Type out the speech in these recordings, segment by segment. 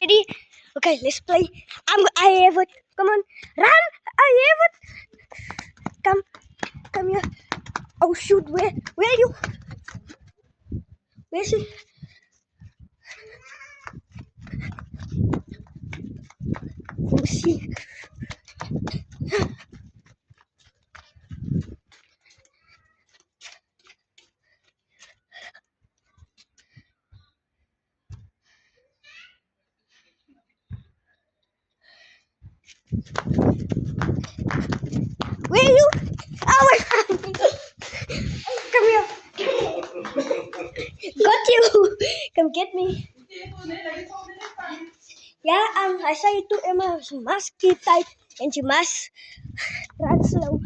Ready? Okay, let's play. I have it. Come on, run! I have it. Come here. Oh shoot! Where are you? Where's he? Where's he? Where are you? Oh, I found you. Come here. Got you. Come get me. Yeah, I say to Emma, she must keep tight and she must run slow.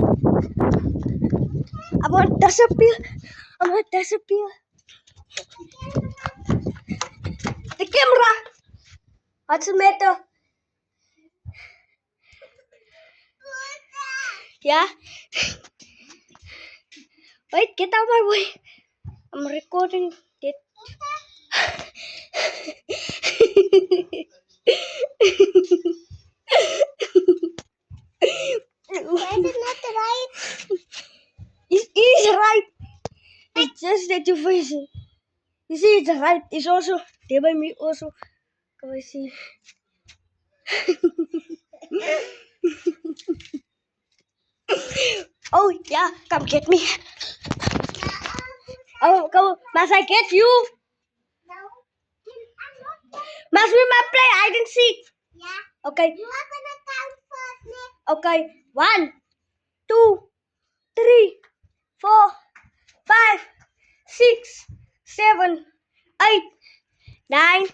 I want disappear. I want disappear. The camera. What's the matter? Yeah. Wait, get out of my way. I'm recording it. Why is it not right? It is right. It's just that you face it. You see, it's right. It's also there by me. Also, can I see? Oh yeah, come get me. Oh, come, must I get you? Must we might play hide and seek? Yeah. Okay. You are gonna count first, Nick. Okay. 1, 2, 3, 4, 5, 6, 7, 8, 9,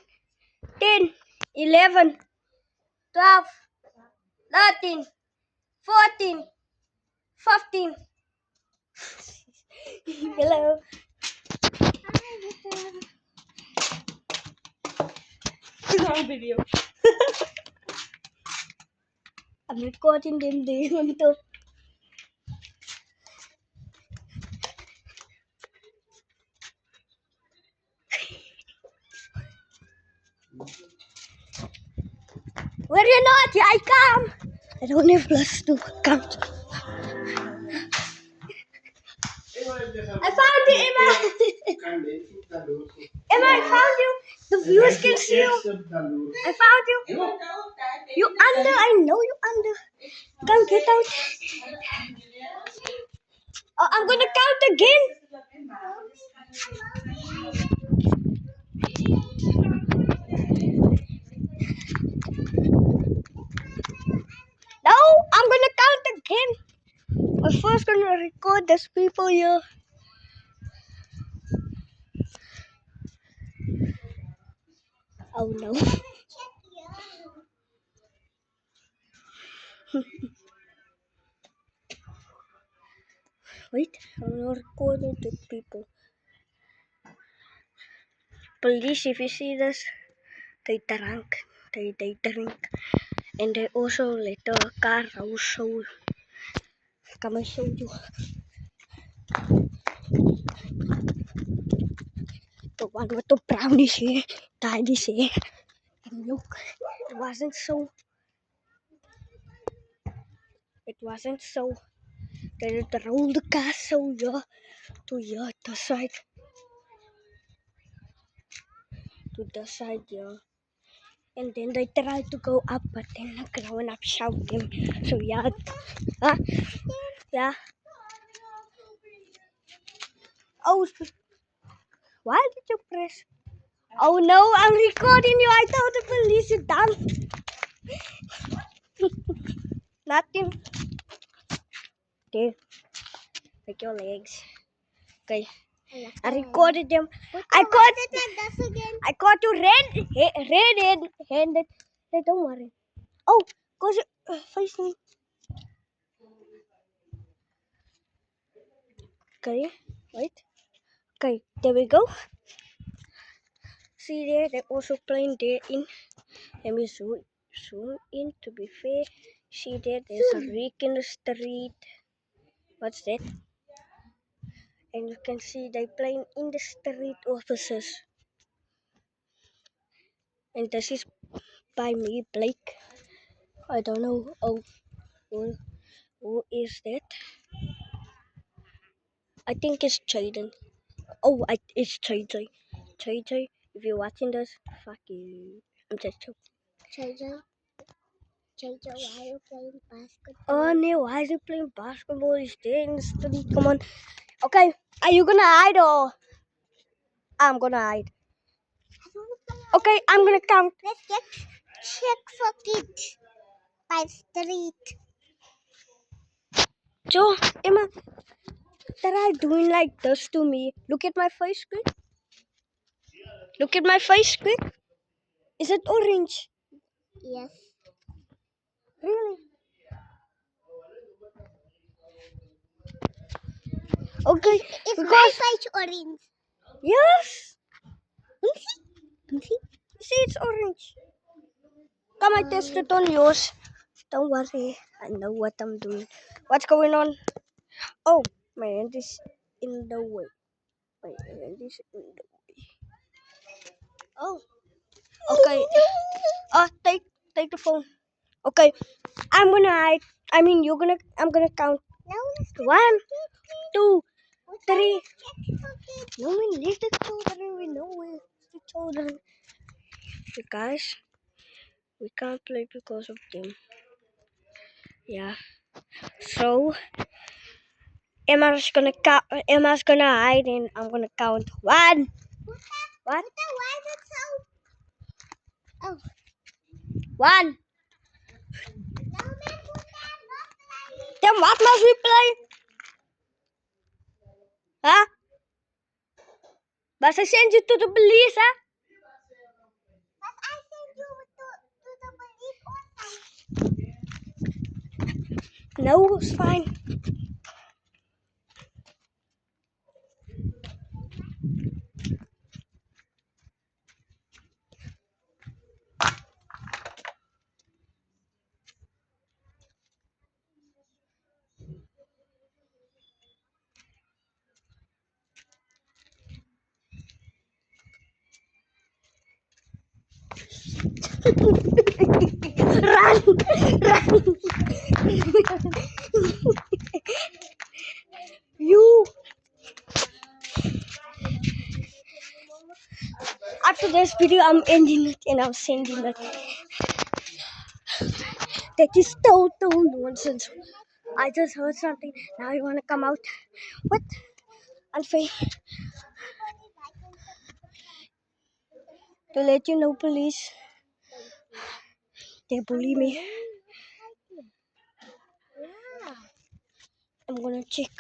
10, 11, 12, 13, 14, 15. Hello. On video. I'm recording them doing it. Where you not? Here I come. I don't have plus to count. I found you, Emma. Emma, I found you. The viewers can see you. I found you. You under. I know you under. Come get out. Oh, I'm gonna count again. No, I'm gonna count again. I'm first gonna record these people here. Oh no. Wait, I'm not recording the people. Police, if you see this, they drink. They drink. And they also let the car out. So come and show you. The one with the brownish hair, tidy hair. And look, it wasn't so. They rolled the car so yeah, to yeah, the side. To the side, yeah. And then they tried to go up, but then the grown up shouting. So yeah, huh? Yeah. Oh, why did you press? Oh no, I'm recording you. I thought the police is done. Nothing. Okay, take your legs. Okay. I recorded them. I caught you red-handed. Hey, don't worry. Oh, cause face me. Okay, wait. Okay, there we go. See there, they're also playing there in. Let me zoom in to be fair. See there, there's a rig in the street. What's that? And you can see they playing in the street officers. And this is by me, Blake. I don't know. Oh, who is that? I think it's Jaden. Oh, it's JJ. JJ, if you're watching this, fuck you. I'm just joking. JJ, why are you playing basketball? Oh, no, why is he playing basketball? He's staying in the study. Come on. Okay, are you gonna hide or? I'm gonna hide. Okay, I'm gonna count. Let's get check for kids by street. Joe, Emma, that are doing like this to me. Look at my face screen. Look at my face screen. Is it orange? Yes. Really? Okay. It's because my face orange. Yes. You see? See, it's orange. Come, I test it on yours. Don't worry. I know what I'm doing. What's going on? Oh, my hand is in the way. My hand is in the way. Oh. Okay. Take the phone. Okay. I'm gonna count. No, 1, 2, 3. No, we need the children. We know it's the children. You guys, we can't play because of them. Yeah. So Emma's gonna count. Emma's gonna hide, and I'm gonna count 1. What? Oh. 1. Then what must we play? Huh? But I send you to the police, huh? But I send you to the police also. No, it's fine. Run! Run! You! After this video, I'm ending it and I'm sending it. That is total nonsense. I just heard something. Now you wanna come out? What? Unfair. To let you know, police. They bully me. I'm gonna check.